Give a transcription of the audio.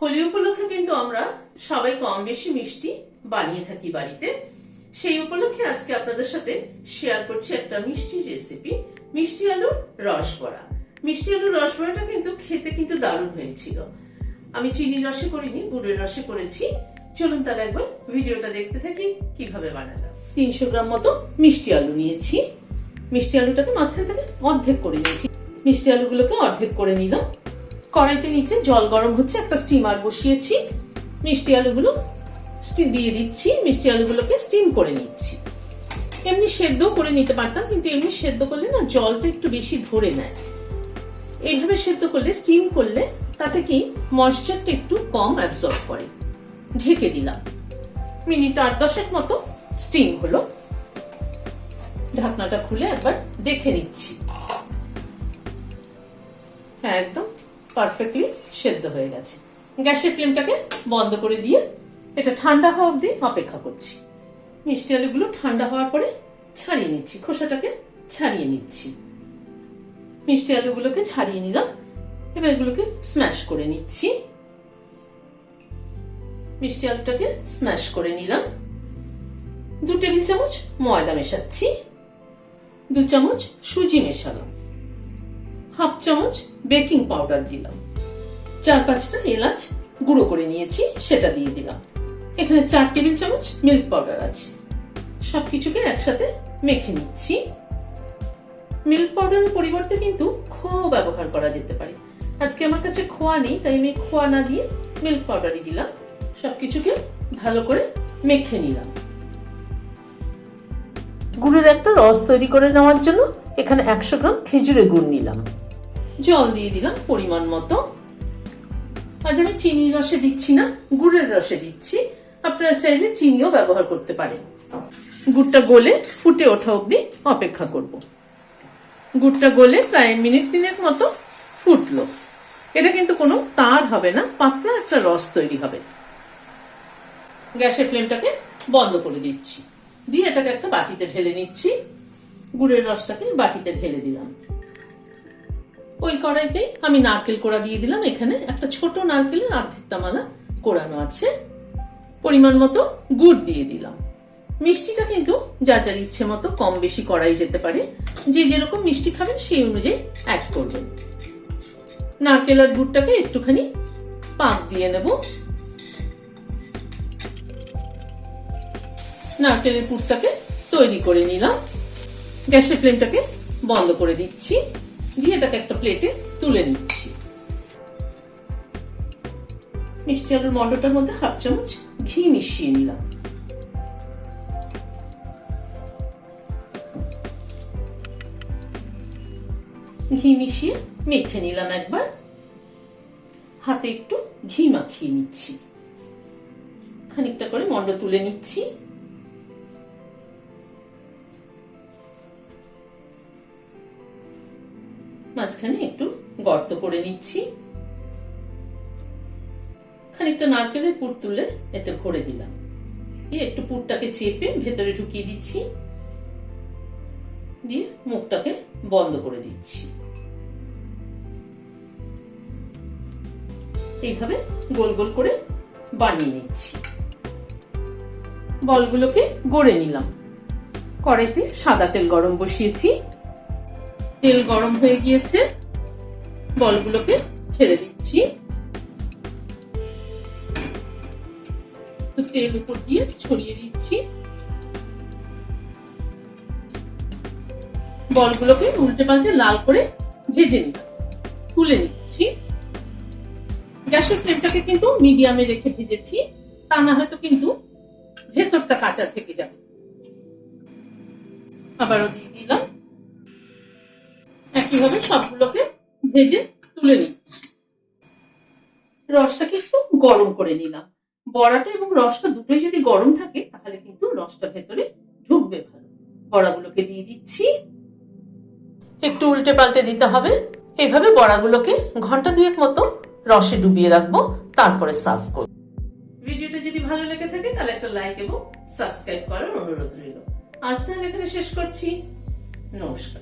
হোলি উপলক্ষে কিন্তু আমরা সবাই কম বেশি মিষ্টি বানিয়ে থাকি বাড়িতে। সেই উপলক্ষে আজকে আপনাদের সাথে শেয়ার করছি একটা মিষ্টি রেসিপি, মিষ্টি আলুর রসবড়া। মিষ্টি আলুর রসবড়াটা কিন্তু খেতে কিন্তু দারুণ হয়েছিল। আমি চিনির রসে করিনি, গুড়ের রসে করেছি। চলুন তাহলে একবার ভিডিওটা দেখতে থাকি কিভাবে বানালাম। 300 গ্রাম মতো মিষ্টি আলু নিয়েছি। মিষ্টি আলুটাকে মাঝখান থেকে অর্ধেক করে নিয়েছি। মিষ্টি আলুগুলোকে অর্ধেক করে নিলাম। কড়াইতে নিচে জল গরম হচ্ছে, একটা স্টিমার বসিয়েছি। মিষ্টি আলুগুলো দিয়ে দিচ্ছি। মিষ্টি আলুগুলোকে স্টিম করে নিচ্ছি। এমনি সেদ্ধ করে নিতে পারতাম, কিন্তু এমনি সেদ্ধ করলে না জলটা একটু বেশি ধরে নেয়। এইভাবে সেদ্ধ করলে, স্টিম করলে তাতে কি ময়েশ্চারটা একটু কম অ্যাবজর্ব করে। ঢেকে দিলাম। মিনিট 8-10 মতো স্টিম হলো। ঢাকনাটা খুলে একবার দেখে নিচ্ছি। হ্যাঁ, একদম পারফেক্টলি সেদ্ধ হয়ে গেছে। গ্যাসের ফ্লেমটাকে বন্ধ করে দিয়ে এটা ঠান্ডা হওয়া অবধি অপেক্ষা করছি। মিষ্টি আলুগুলো ঠান্ডা হওয়ার পরে ছাড়িয়ে নিচ্ছি, খোসাটাকে ছাড়িয়ে নিচ্ছি। মিষ্টি আলুগুলোকে ছাড়িয়ে নিলাম। এবার এগুলোকে স্ম্যাশ করে নিচ্ছি। মিষ্টি আলুটাকে স্ম্যাশ করে নিলাম। 2 টেবিল চামচ ময়দা মেশাচ্ছি। 2 চামচ সুজি মেশালাম। 1/2 চামচ বেকিং পাউডার দিলাম। 4-5টা এলাচ গুঁড়ো করে নিয়েছি, সেটা দিয়ে দিলাম। এখানে 4 টেবিল চামচ মিল্ক পাউডার আছে। সবকিছুকে একসাথে মেখে নিচ্ছি। মিল্ক পাউডারের পরিবর্তে কিন্তু খোয়া ব্যবহার করা যেতে পারে। আজকে আমার কাছে খোয়া নেই, তাই আমি খোয়া না দিয়ে মিল্ক পাউডারই দিলাম। সবকিছুকে ভালো করে মেখে নিলাম। গুড়ের একটা রস তৈরি করে নেওয়ার জন্য এখানে 100 গ্রাম খেজুরের গুড় নিলাম। জল দিয়ে দিলাম পরিমাণ মতো। আজ আমি চিনির রসে দিচ্ছি না, গুড়ের রসে দিচ্ছি। আপনারা চাইলে চিনিও ব্যবহার করতে পারেন। গুড়টা গলে ফুটে ওঠা অবধি অপেক্ষা করব। গুড়টা গলে প্রায় মিনিট 3 মতো ফুটলো। এটা কিন্তু কোনো তার হবে না, পাতলা একটা রস তৈরি হবে। গ্যাসের ফ্লেমটাকে বন্ধ করে দিচ্ছি, দিয়ে এটাকে একটা বাটিতে ঢেলে নিচ্ছি। গুড়ের রসটাকে বাটিতে ঢেলে দিলাম। ওই কড়াইতেই আমি নারকেল কোড়া দিয়ে দিলাম। এখানে একটা ছোট নারকেলের অর্ধেকটা মালা কোড়ানো আছে। পরিমাণ মতো গুড় দিয়ে দিলাম। মিষ্টিটা কিন্তু যার যার ইচ্ছে মতো কম বেশি করাই যেতে পারে। যে যেরকম মিষ্টি খাবেন সেই অনুযায়ী অ্যাড করবেন। নারকেল আর গুড়টাকে একটুখানি পাক দিয়ে নেব। নারকেলের পুরটাকে তৈরি করে নিলাম। গ্যাসের ফ্লেমটাকে বন্ধ করে দিচ্ছি, দিয়ে এটাকে একটা প্লেটে তুলে নিচ্ছি। মিষ্টি আলুর মন্ডটার মধ্যে 1/2 চামচ ঘি মিশিয়ে নিলাম। ঘি মিশিয়ে মেখে নিলাম। একবার হাতে একটু ঘি মাখিয়ে নিচ্ছি। খানিকটা করে মন্ড তুলে নিচ্ছি। মাঝখানে একটু গর্ত করে নিচ্ছি। খানিকটা নারকেলের পুর তুলে এতে ভরে দিলাম। দিয়ে একটু পুরটাকে চেপে ভেতরে ঢুকিয়ে দিচ্ছি, দিয়ে মুখটাকে বন্ধ করে দিচ্ছি। এইভাবে গোল গোল করে বানিয়ে নিচ্ছি। বলগুলোকে গড়ে নিলাম। কড়াইতে সাদা তেল গরম বসিয়েছি। তেল গরম হয়ে গিয়েছে। বলগুলোকে ছেড়ে দিচ্ছি। তেল উপর দিয়ে ছড়িয়ে দিচ্ছি। বলগুলোকে উল্টে পাল্টে লাল করে ভেজে নিলাম। তুলে নিচ্ছি। গ্যাসের ফ্লেমটাকে কিন্তু মিডিয়ামে রেখে ভেজেছি, তা না হয়তো কিন্তু ভেতরটা কাঁচা থেকে যাবে। আবারও দিয়ে দিলাম। একইভাবে সবগুলোকে ভেজে তুলে নিচ্ছি। রসটাকে একটু গরম করে নিলাম। বড়াটা এবং রসটা দুটোই যদি গরম থাকে তাহলে কিন্তু রসটা ভেতরে ঢুকবে ভালো। বড়াগুলোকে দিয়ে দিচ্ছি। একটু উল্টে পাল্টে দিতে হবে। এইভাবে বড়াগুলোকে ঘন্টা 2 মতো রসে ডুবিয়ে রাখবো, তারপরে সার্ভ করব। ভিডিওটা যদি ভালো লেগে থাকে তাহলে একটা লাইক এবং সাবস্ক্রাইব করার অনুরোধ রইল। আজ তাহলে এখানে শেষ করছি। নমস্কার।